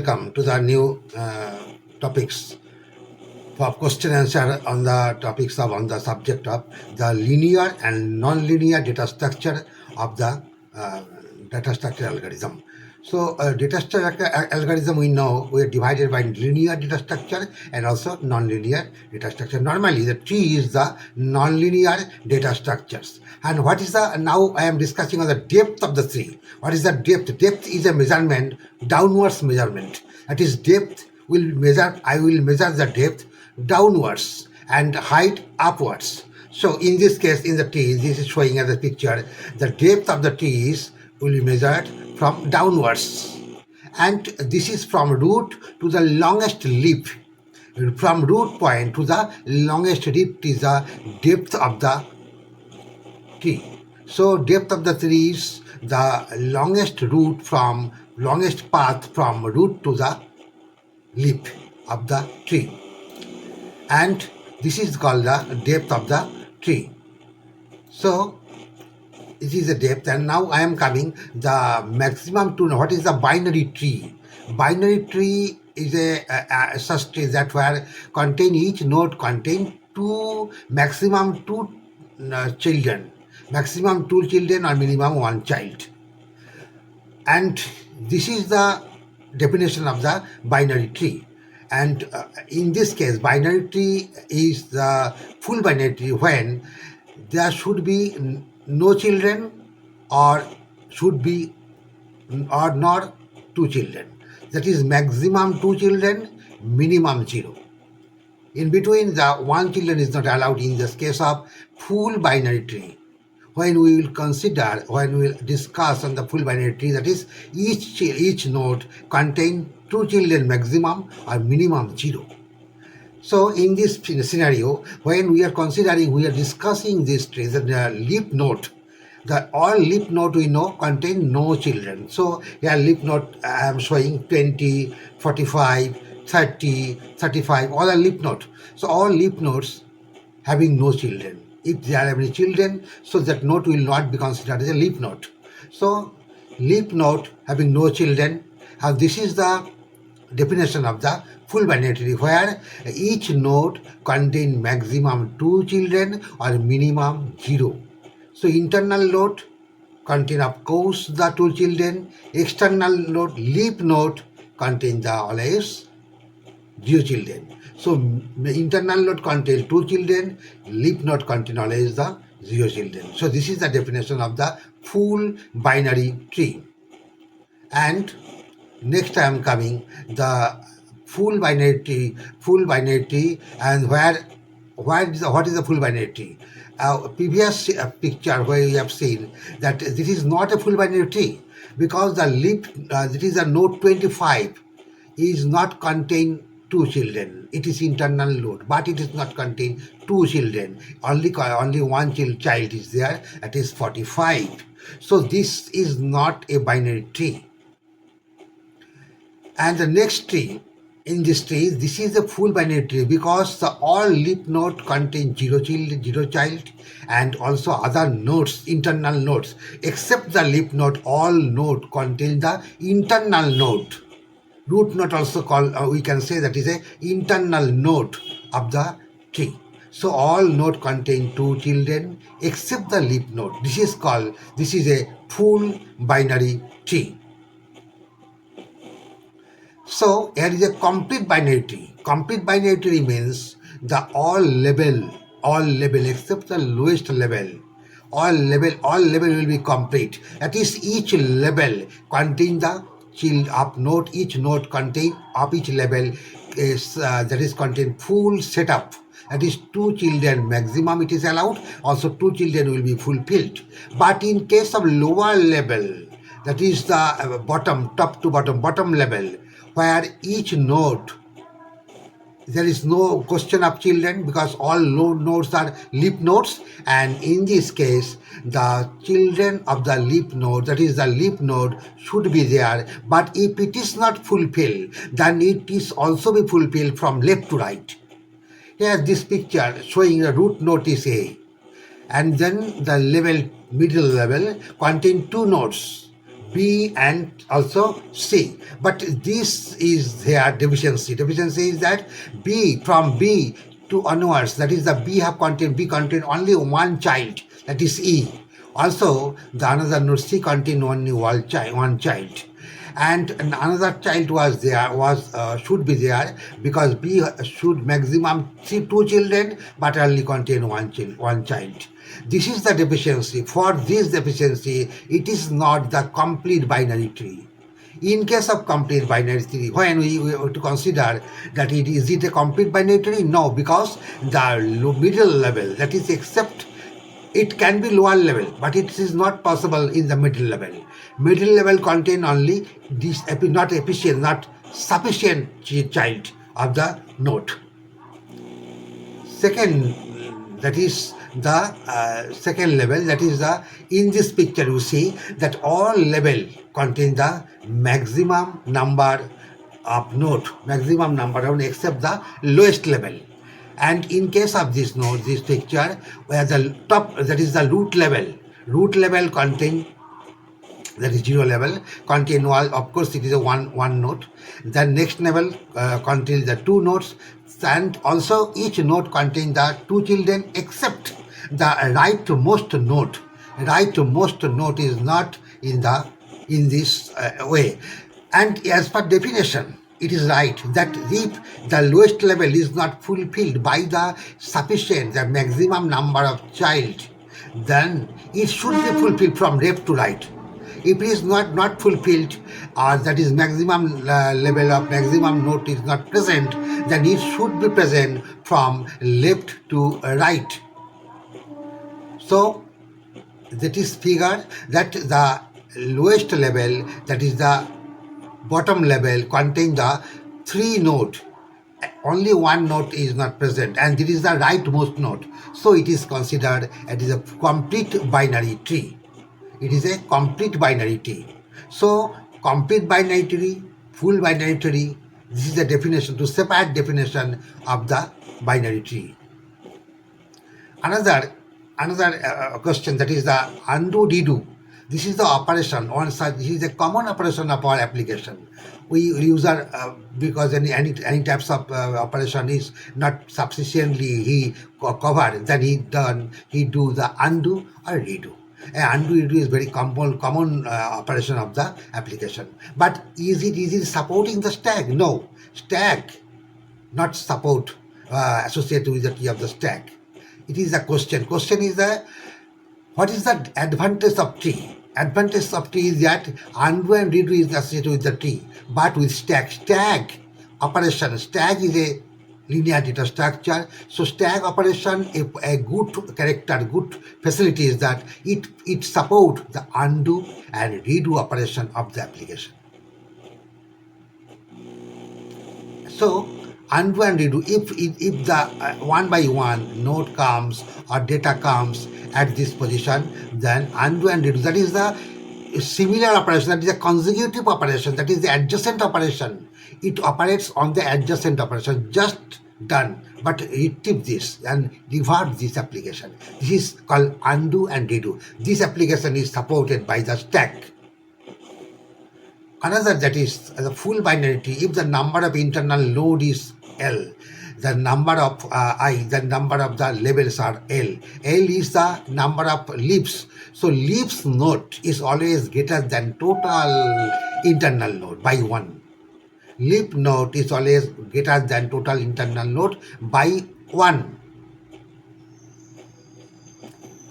welcome to the new topics for question answer on the topics of on the subject of the linear and non-linear data structure of the data structure algorithm. So data structure algorithm, we know we are divided by linear data structure and also non-linear data structure. Normally the tree is the non-linear data structures. And what is the, now I am discussing on the depth of the tree. What is the depth? Depth is a measurement, downwards measurement. That is depth will measure, I will measure the depth downwards and height upwards. So in this case, in the tree, this is showing as a picture, the depth of the trees will be measured from downwards. And this is from root to the longest leaf. From root point to the longest leaf is the depth of the tree. So depth of the tree is the longest route from, longest path from root to the leaf of the tree. And this is called the depth of the tree. So this is the depth, and now I am coming the maximum to know what is the binary tree. Binary tree is a such tree that where contain each node contain maximum two children, maximum two children or minimum one child. And this is the definition of the binary tree. And in this case, binary tree is the full binary tree when there should be no children or should be or not two children. That is maximum two children, minimum zero. In between, the one children is not allowed in this case of full binary tree. When we will consider, when we will discuss on the full binary tree, that is each node contain two children maximum or minimum zero. So in this scenario, when we are considering, we are discussing this tree, the leaf node, the all leaf node we know contain no children. So here leaf node I am showing 20, 45, 30, 35, all are leaf nodes. So all leaf nodes having no children. If there are any children, so that node will not be considered as a leaf node. So leaf node having no children, and this is the definition of the full binary tree, where each node contain maximum two children or minimum zero. So internal node contain of course the two children, external node, leaf node contain the always zero children. So internal node contains two children, leaf node contain always the zero children. So this is the definition of the full binary tree. And next I am coming the full binary tree, and what is the full binary tree? Previous picture where we have seen that this is not a full binary tree because the leaf, this is a node 25, is not contain two children. It is internal node, but it is not contain two children. Only one child is there, that is 45. So this is not a binary tree. And the next tree, in this tree, this is a full binary tree because the all leaf node contain zero child, and also other nodes, internal nodes, except the leaf node, all node contain the internal node. Root node also called, we can say that is a internal node of the tree. So all node contain two children except the leaf node. This is a full binary tree. So here is a complete binary tree. Complete binary tree means the all level except the lowest level. All level will be complete. That is each level contain the child of node. Each node contain of each level is that is contain full setup. That is two children maximum it is allowed. Also two children will be fulfilled. But in case of lower level, that is the top to bottom level, where each node there is no question of children because all nodes are leaf nodes, and in this case the children of the leaf node, that is the leaf node, should be there. But if it is not fulfilled, then it is also be fulfilled from left to right. Here this picture showing the root node is A, and then the middle level contain two nodes, B and also C. But this is their deficiency. Deficiency is that from B to onwards, that is the B contain only one child, that is E. Also, the another node C contain only one child. And another child should be there, because B should maximum two children, but only contain one child. This is the deficiency. For this deficiency, it is not the complete binary tree. In case of complete binary tree, when we have to consider that is it a complete binary tree? No, because the middle level, that is, except it can be lower level, but it is not possible in the middle level. Middle level contain only this not efficient, not sufficient child of the node. Second, that is the second level, that is the, in this picture you see that all level contain the maximum number of node, except the lowest level. And in case of this node, this picture, where the top, that is the root level contain, that is 0 level, contain all, of course it is a one node. The next level contains the 2 nodes, and also each node contains the 2 children, except the rightmost node. Rightmost node is not in this way. And as per definition, it is right that if the lowest level is not fulfilled by the maximum number of child, then it should be fulfilled from left to right. If it is not fulfilled, or that is maximum level of maximum node is not present, then it should be present from left to right. So that is figure that the lowest level, that is the bottom level, contain the 3 node. Only 1 node is not present, and this is the rightmost node. So it is considered it is a complete binary tree. It is a complete binary tree. So complete binary tree, full binary tree, this is the definition, to separate definition of the binary tree. Another question, that is the undo redo. This is the operation. This is a common operation of our application. We use because any types of operation is not sufficiently covered, then he do the undo or redo. Undo redo is very common operation of the application. But is it supporting the stack? No, stack not support associated with the tree of the stack. It is a question. Question is what is the advantage of tree? Advantage of tree is that undo and redo is associated with the tree, but with stack operation. Stack is a linear data structure. So stack operation, a good character, good facility is that it support the undo and redo operation of the application. So undo and redo, if the one by one node comes or data comes at this position, then undo and redo, that is the similar operation, that is a consecutive operation, that is the adjacent operation. It operates on the adjacent operation, just done, but retrieve this and revert this application. This is called undo and redo. This application is supported by the stack. Another, that is the full binary tree. If the number of internal node is L, the number of the number of the levels are L. L is the number of leaves. So leaves node is always greater than total internal node by 1. Leaf node is always greater than total internal node by 1.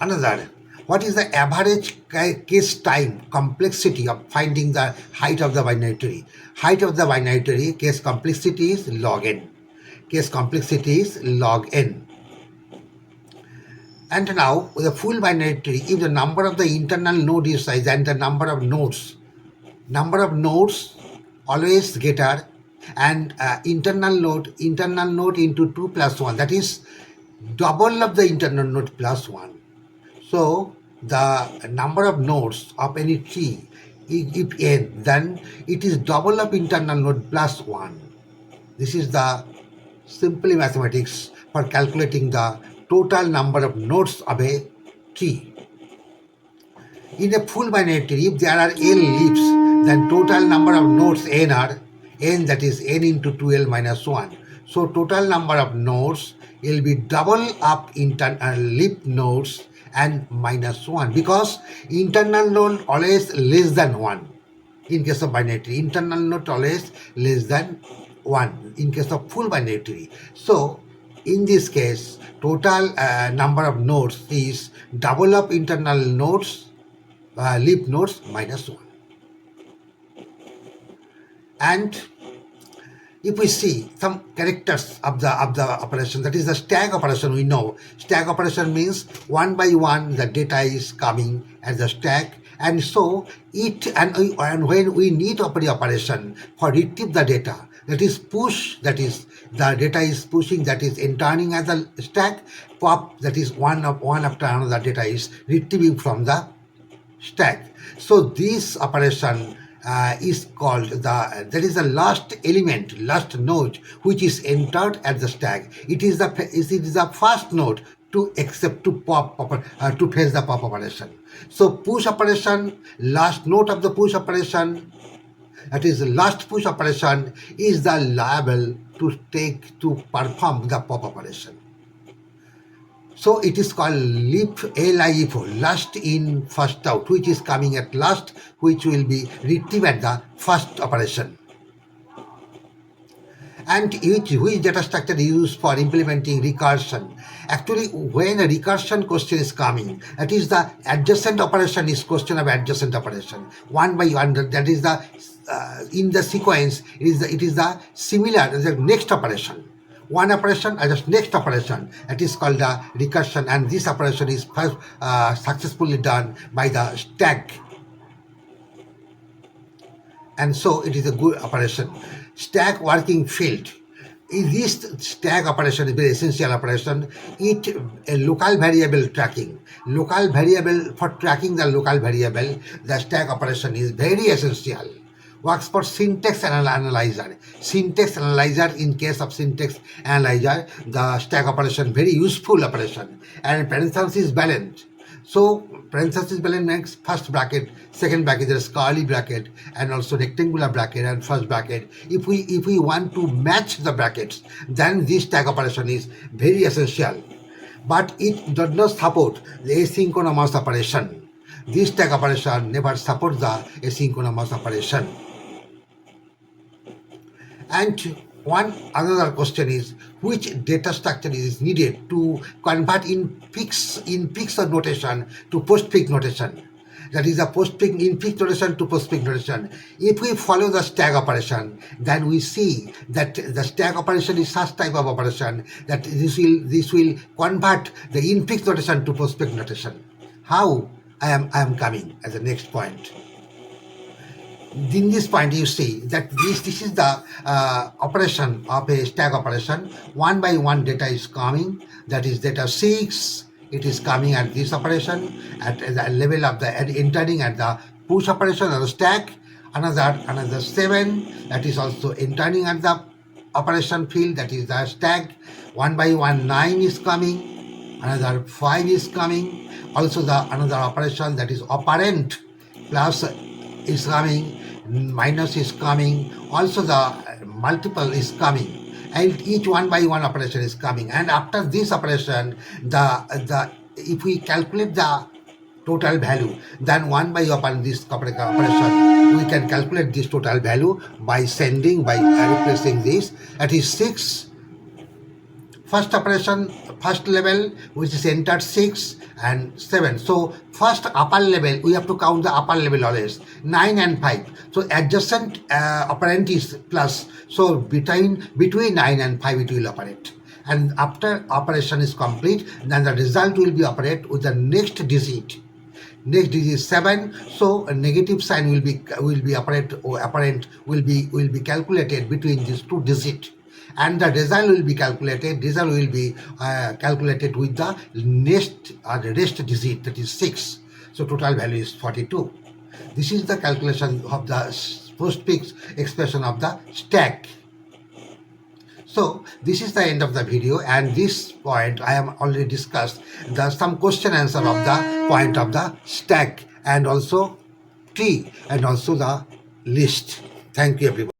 Another, what is the average case time complexity of finding the height of the binary tree? Height of the binary tree, case complexity is log n. Case complexity is log n. And now, with the full binary tree, if the number of the internal node is size and the number of nodes always greater, and internal node into 2 plus 1, that is double of the internal node plus 1. So the number of nodes of any tree, if n, then it is double of internal node plus 1. This is the simple mathematics for calculating the total number of nodes of a tree. In a full binary tree, if there are n leaves, then total number of nodes n are n, that is n into 2l minus 1. So total number of nodes will be double up leaf nodes and minus 1, because internal node always less than 1. In case of binary tree, internal node always less than 1 in case of full binary tree. So in this case, total number of nodes is double up internal nodes, leaf nodes minus 1. And if we see some characters of the operation, that is the stack operation, we know stack operation means one by one the data is coming as the stack, and so and when we need operation for retrieve the data, that is push, that is the data is pushing, that is entering as a stack, pop, that is one after another data is retrieving from the stack. So this operation is called that is the last element, last node which is entered at the stack. It is the first node to accept to to face the pop operation. So push operation, last node of the push operation, that is the last push operation, is the liable to perform the pop operation. So it is called LIFO, last in first out, which is coming at last, which will be retrieved at the first operation. And which data structure is used for implementing recursion? Actually, when a recursion question is coming, that is the adjacent operation is question of adjacent operation. One by one, that is the in the sequence, it is the similar, the next operation. One operation as a next operation, that is called the recursion, and this operation is first successfully done by the stack, and so it is a good operation. Stack working field. This stack operation is very essential operation. It a local variable tracking. Local variable, for tracking the local variable, the stack operation is very essential. Works for syntax analyzer. Syntax analyzer, in case of syntax analyzer, the stack operation very useful operation. And parenthesis balance. So parenthesis balance makes first bracket, second bracket, there is curly bracket, and also rectangular bracket and first bracket. If we want to match the brackets, then this stack operation is very essential. But it does not support the asynchronous operation. This stack operation never supports the asynchronous operation. And one another question is, which data structure is needed to convert in fixed notation to postfix notation? That is a postfix in fixed notation to postfix notation. If we follow the stack operation, then we see that the stack operation is such type of operation that this will convert the in fixed notation to postfix notation. How? I am coming as the next point. In this point, you see that this is the operation of a stack operation. One by one data is coming, that is data 6, it is coming at this operation at the level of the entering at the push operation of the stack. Another 7, that is also entering at the operation field, that is the stack. One by one 9 is coming, another 5 is coming. Also the another operation, that is operand, plus is coming, minus is coming, also the multiple is coming, and each one by one operation is coming. And after this operation, if we calculate the total value, then one by upon this operation, we can calculate this total value by replacing this. That is 6. First operation, first level, which is entered 6 and 7. So first upper level, we have to count the upper level always, 9 and 5. So adjacent operand is plus. So between 9 and 5 it will operate. And after operation is complete, then the result will be operate with the next digit. Next digit is 7. So a negative sign will be operand will be calculated between these two digits. And the result will be calculated. Result will be calculated with the next rest digit, that is 6. So total value is 42. This is the calculation of the postfix expression of the stack. So this is the end of the video, and this point I have already discussed some question answer of the point of the stack and also tree and also the list. Thank you everyone.